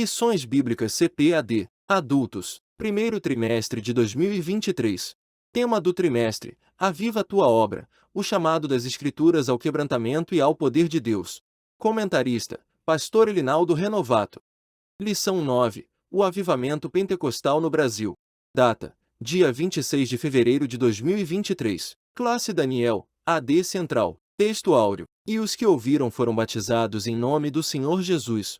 Lições Bíblicas CPAD, Adultos, primeiro trimestre de 2023. Tema do trimestre: Aviva a tua obra, o chamado das Escrituras ao quebrantamento e ao poder de Deus. Comentarista: Pastor Elinaldo Renovato. Lição 9: O avivamento pentecostal no Brasil. Data: dia 26 de fevereiro de 2023. Classe Daniel, AD Central. Texto áureo: E os que ouviram foram batizados em nome do Senhor Jesus.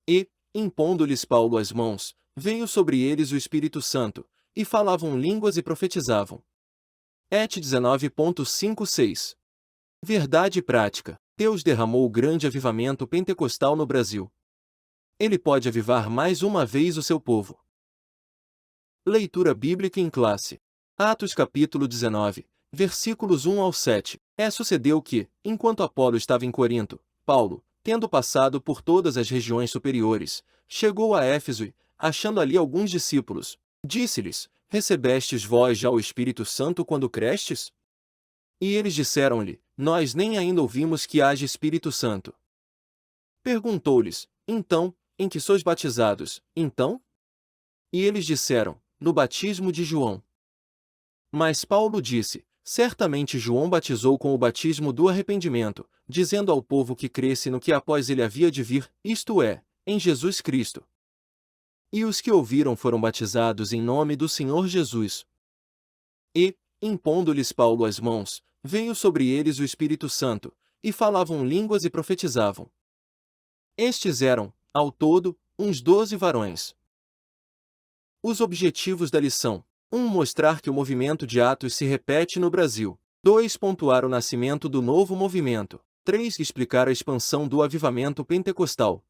E, impondo-lhes Paulo as mãos, veio sobre eles o Espírito Santo, e falavam línguas e profetizavam. Et 19.56. Verdade prática: Deus derramou o grande avivamento pentecostal no Brasil. Ele pode avivar mais uma vez o seu povo. Leitura bíblica em classe. Atos capítulo 19, versículos 1 ao 7. Sucedeu que, enquanto Apolo estava em Corinto, Paulo, tendo passado por todas as regiões superiores, chegou a Éfeso e, achando ali alguns discípulos, disse-lhes: Recebestes vós já o Espírito Santo quando crestes? E eles disseram-lhe: Nós nem ainda ouvimos que haja Espírito Santo. Perguntou-lhes: Então, em que sois batizados, então? E eles disseram: No batismo de João. Mas Paulo disse: Certamente João batizou com o batismo do arrependimento, dizendo ao povo que cresce no que após ele havia de vir, isto é, em Jesus Cristo. E os que ouviram foram batizados em nome do Senhor Jesus. E, impondo-lhes Paulo as mãos, veio sobre eles o Espírito Santo, e falavam línguas e profetizavam. Estes eram, ao todo, uns 12 varões. Os objetivos da lição: 1. Mostrar que o movimento de Atos se repete no Brasil. 2. Pontuar o nascimento do novo movimento. 3. Explicar a expansão do avivamento pentecostal.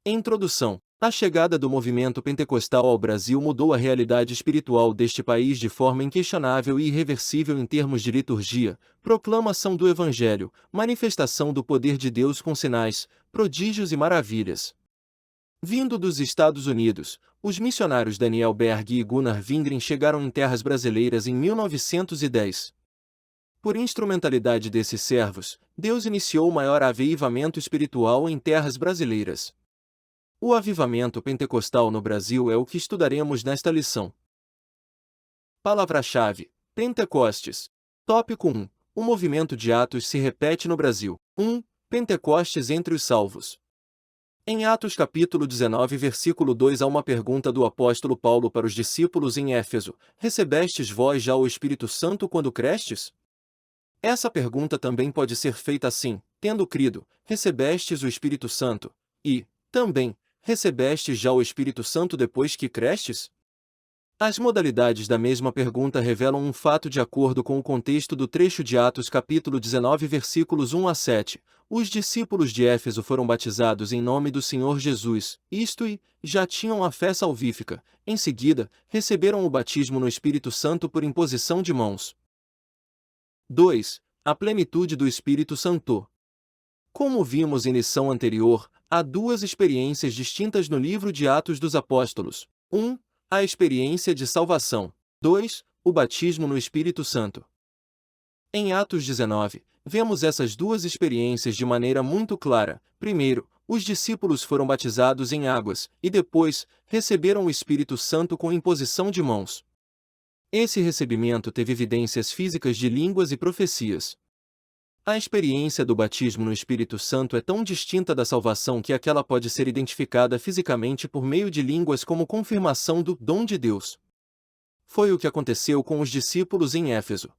Introdução: A chegada do movimento pentecostal ao Brasil mudou a realidade espiritual deste país de forma inquestionável e irreversível em termos de liturgia, proclamação do Evangelho, manifestação do poder de Deus com sinais, prodígios e maravilhas. Vindo dos Estados Unidos, os missionários Daniel Berg e Gunnar Wingren chegaram em terras brasileiras em 1910. Por instrumentalidade desses servos, Deus iniciou o maior avivamento espiritual em terras brasileiras. O avivamento pentecostal no Brasil é o que estudaremos nesta lição. Palavra-chave: Pentecostes. Tópico 1. O movimento de Atos se repete no Brasil. 1. Pentecostes entre os salvos. Em Atos capítulo 19 versículo 2 há uma pergunta do apóstolo Paulo para os discípulos em Éfeso: Recebestes vós já o Espírito Santo quando crestes? Essa pergunta também pode ser feita assim: tendo crido, recebestes o Espírito Santo? E, também, recebestes já o Espírito Santo depois que crestes? As modalidades da mesma pergunta revelam um fato de acordo com o contexto do trecho de Atos capítulo 19 versículos 1 a 7. Os discípulos de Éfeso foram batizados em nome do Senhor Jesus, isto e, já tinham a fé salvífica. Em seguida, receberam o batismo no Espírito Santo por imposição de mãos. 2. A plenitude do Espírito Santo. Como vimos em lição anterior, há duas experiências distintas no livro de Atos dos Apóstolos. 1. A experiência de salvação. 2. O batismo no Espírito Santo. Em Atos 19, vemos essas duas experiências de maneira muito clara. Primeiro, os discípulos foram batizados em águas, e depois, receberam o Espírito Santo com imposição de mãos. Esse recebimento teve evidências físicas de línguas e profecias. A experiência do batismo no Espírito Santo é tão distinta da salvação que aquela pode ser identificada fisicamente por meio de línguas como confirmação do dom de Deus. Foi o que aconteceu com os discípulos em Éfeso.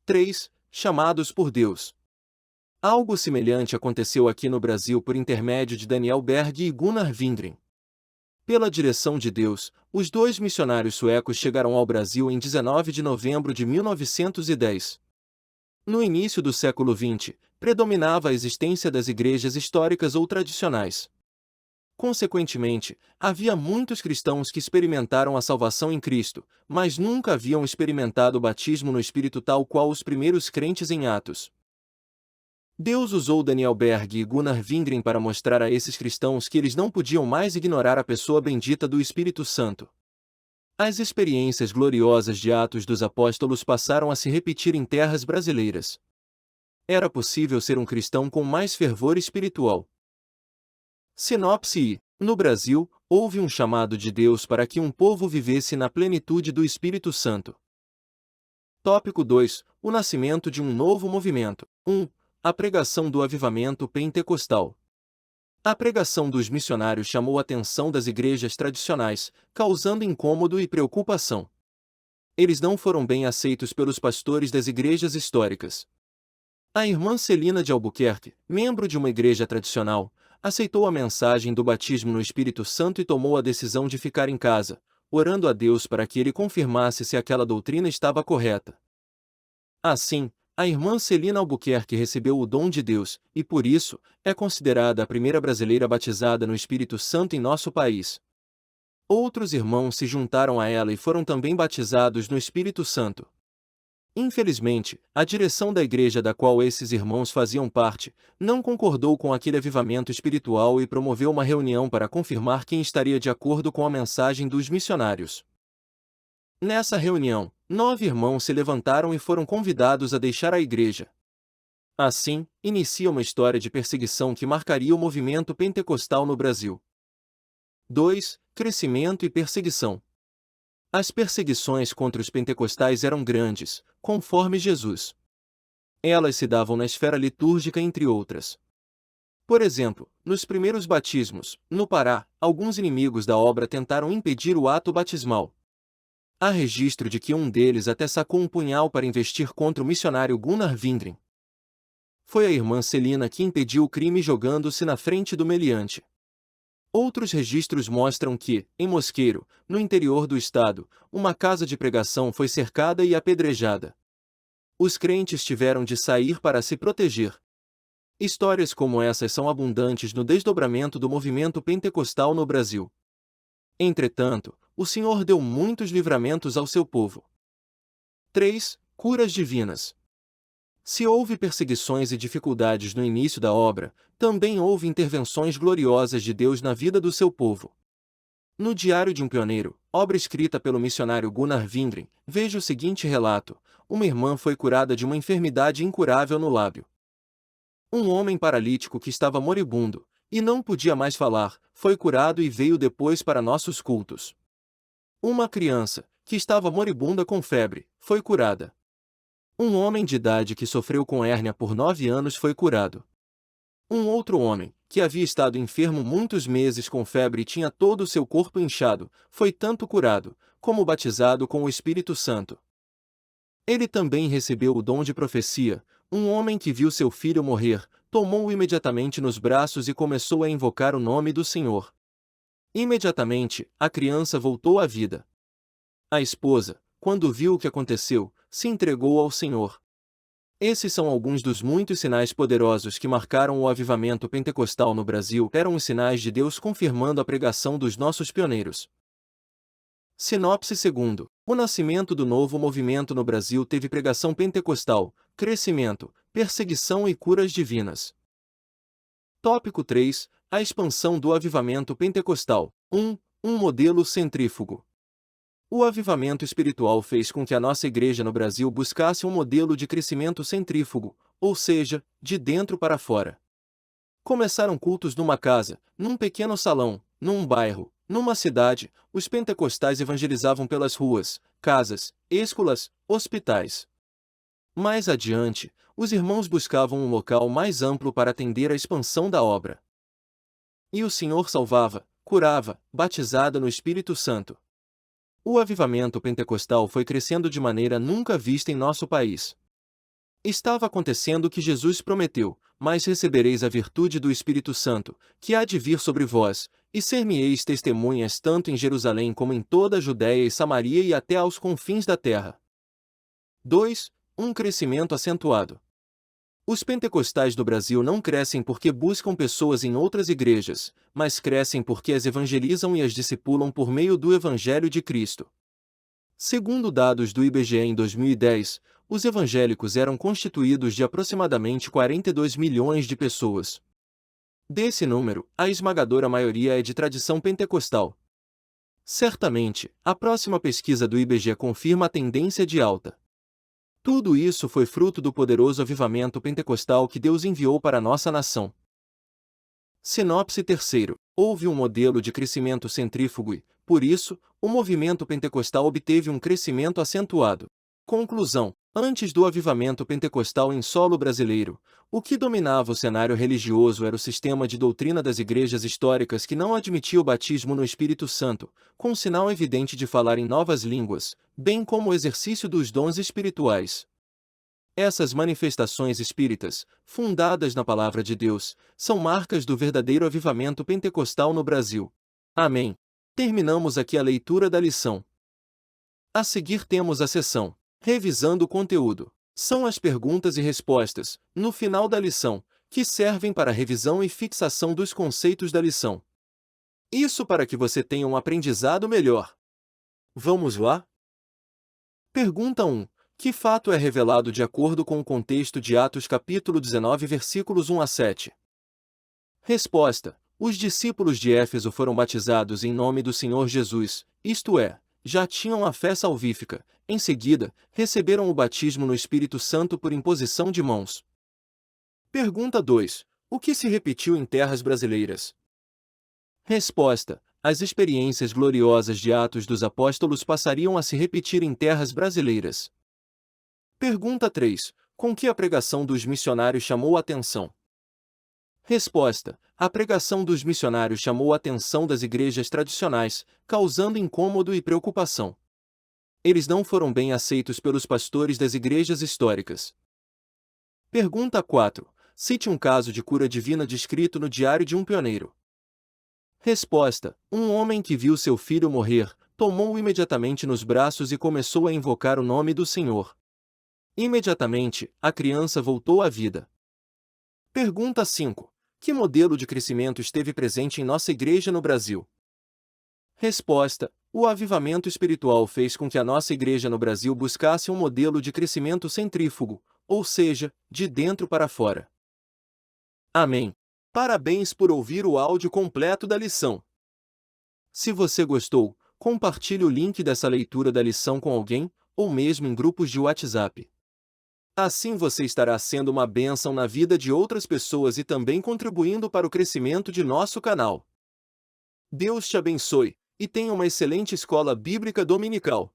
3. Chamados por Deus. Algo semelhante aconteceu aqui no Brasil por intermédio de Daniel Berg e Gunnar Wingren. Pela direção de Deus, os dois missionários suecos chegaram ao Brasil em 19 de novembro de 1910. No início do século XX, predominava a existência das igrejas históricas ou tradicionais. Consequentemente, havia muitos cristãos que experimentaram a salvação em Cristo, mas nunca haviam experimentado o batismo no Espírito tal qual os primeiros crentes em Atos. Deus usou Daniel Berg e Gunnar Wingren para mostrar a esses cristãos que eles não podiam mais ignorar a pessoa bendita do Espírito Santo. As experiências gloriosas de Atos dos Apóstolos passaram a se repetir em terras brasileiras. Era possível ser um cristão com mais fervor espiritual. Sinopse. No Brasil, houve um chamado de Deus para que um povo vivesse na plenitude do Espírito Santo. Tópico 2. O nascimento de um novo movimento. 1. A pregação do avivamento pentecostal. A pregação dos missionários chamou a atenção das igrejas tradicionais, causando incômodo e preocupação. Eles não foram bem aceitos pelos pastores das igrejas históricas. A irmã Celina de Albuquerque, membro de uma igreja tradicional, aceitou a mensagem do batismo no Espírito Santo e tomou a decisão de ficar em casa, orando a Deus para que ele confirmasse se aquela doutrina estava correta. Assim, a irmã Celina Albuquerque recebeu o dom de Deus, e por isso, é considerada a primeira brasileira batizada no Espírito Santo em nosso país. Outros irmãos se juntaram a ela e foram também batizados no Espírito Santo. Infelizmente, a direção da igreja da qual esses irmãos faziam parte, não concordou com aquele avivamento espiritual e promoveu uma reunião para confirmar quem estaria de acordo com a mensagem dos missionários. Nessa reunião, 9 irmãos se levantaram e foram convidados a deixar a igreja. Assim, inicia uma história de perseguição que marcaria o movimento pentecostal no Brasil. 2. Crescimento e perseguição. As perseguições contra os pentecostais eram grandes, conforme Jesus. Elas se davam na esfera litúrgica, entre outras. Por exemplo, nos primeiros batismos, no Pará, alguns inimigos da obra tentaram impedir o ato batismal. Há registro de que um deles até sacou um punhal para investir contra o missionário Gunnar Vindring. Foi a irmã Celina que impediu o crime jogando-se na frente do meliante. Outros registros mostram que, em Mosqueiro, no interior do estado, uma casa de pregação foi cercada e apedrejada. Os crentes tiveram de sair para se proteger. Histórias como essas são abundantes no desdobramento do movimento pentecostal no Brasil. Entretanto, o Senhor deu muitos livramentos ao seu povo. 3. Curas divinas. Se houve perseguições e dificuldades no início da obra, também houve intervenções gloriosas de Deus na vida do seu povo. No Diário de um Pioneiro, obra escrita pelo missionário Gunnar Vindring, veja o seguinte relato: uma irmã foi curada de uma enfermidade incurável no lábio. Um homem paralítico que estava moribundo, e não podia mais falar, foi curado e veio depois para nossos cultos. Uma criança, que estava moribunda com febre, foi curada. Um homem de idade que sofreu com hérnia por 9 anos foi curado. Um outro homem, que havia estado enfermo muitos meses com febre e tinha todo o seu corpo inchado, foi tanto curado, como batizado com o Espírito Santo. Ele também recebeu o dom de profecia. Um homem que viu seu filho morrer, tomou-o imediatamente nos braços e começou a invocar o nome do Senhor. Imediatamente, a criança voltou à vida. A esposa, quando viu o que aconteceu, se entregou ao Senhor. Esses são alguns dos muitos sinais poderosos que marcaram o avivamento pentecostal no Brasil. Eram os sinais de Deus confirmando a pregação dos nossos pioneiros. Sinopse. Segundo, o nascimento do novo movimento no Brasil teve pregação pentecostal, crescimento, perseguição e curas divinas. Tópico 3. A expansão do avivamento pentecostal. 1. Um modelo centrífugo. O avivamento espiritual fez com que a nossa igreja no Brasil buscasse um modelo de crescimento centrífugo, ou seja, de dentro para fora. Começaram cultos numa casa, num pequeno salão, num bairro, numa cidade. Os pentecostais evangelizavam pelas ruas, casas, escolas, hospitais. Mais adiante, os irmãos buscavam um local mais amplo para atender à expansão da obra. E o Senhor salvava, curava, batizada no Espírito Santo. O avivamento pentecostal foi crescendo de maneira nunca vista em nosso país. Estava acontecendo o que Jesus prometeu: mas recebereis a virtude do Espírito Santo, que há de vir sobre vós, e ser-me-eis testemunhas tanto em Jerusalém como em toda a Judéia e Samaria e até aos confins da terra. 2. Um crescimento acentuado. Os pentecostais do Brasil não crescem porque buscam pessoas em outras igrejas, mas crescem porque as evangelizam e as discipulam por meio do Evangelho de Cristo. Segundo dados do IBGE em 2010, os evangélicos eram constituídos de aproximadamente 42 milhões de pessoas. Desse número, a esmagadora maioria é de tradição pentecostal. Certamente, a próxima pesquisa do IBGE confirma a tendência de alta. Tudo isso foi fruto do poderoso avivamento pentecostal que Deus enviou para a nossa nação. Sinopse terceiro. Houve um modelo de crescimento centrífugo e, por isso, o movimento pentecostal obteve um crescimento acentuado. Conclusão. Antes do avivamento pentecostal em solo brasileiro, o que dominava o cenário religioso era o sistema de doutrina das igrejas históricas que não admitia o batismo no Espírito Santo, com sinal evidente de falar em novas línguas, bem como o exercício dos dons espirituais. Essas manifestações espíritas, fundadas na Palavra de Deus, são marcas do verdadeiro avivamento pentecostal no Brasil. Amém. Terminamos aqui a leitura da lição. A seguir temos a seção Revisando o conteúdo. São as perguntas e respostas, no final da lição, que servem para a revisão e fixação dos conceitos da lição. Isso para que você tenha um aprendizado melhor. Vamos lá? Pergunta 1. Que fato é revelado de acordo com o contexto de Atos capítulo 19 versículos 1 a 7? Resposta. Os discípulos de Éfeso foram batizados em nome do Senhor Jesus, isto é, já tinham a fé salvífica. Em seguida, receberam o batismo no Espírito Santo por imposição de mãos. Pergunta 2. O que se repetiu em terras brasileiras? Resposta. As experiências gloriosas de Atos dos Apóstolos passariam a se repetir em terras brasileiras. Pergunta 3. Com que a pregação dos missionários chamou a atenção? Resposta. A pregação dos missionários chamou a atenção das igrejas tradicionais, causando incômodo e preocupação. Eles não foram bem aceitos pelos pastores das igrejas históricas. Pergunta 4. Cite um caso de cura divina descrito no diário de um pioneiro. Resposta. Um homem que viu seu filho morrer, tomou-o imediatamente nos braços e começou a invocar o nome do Senhor. Imediatamente, a criança voltou à vida. Pergunta 5. Que modelo de crescimento esteve presente em nossa igreja no Brasil? Resposta. O avivamento espiritual fez com que a nossa igreja no Brasil buscasse um modelo de crescimento centrífugo, ou seja, de dentro para fora. Amém. Parabéns por ouvir o áudio completo da lição. Se você gostou, compartilhe o link dessa leitura da lição com alguém, ou mesmo em grupos de WhatsApp. Assim você estará sendo uma bênção na vida de outras pessoas e também contribuindo para o crescimento de nosso canal. Deus te abençoe, e tenha uma excelente escola bíblica dominical.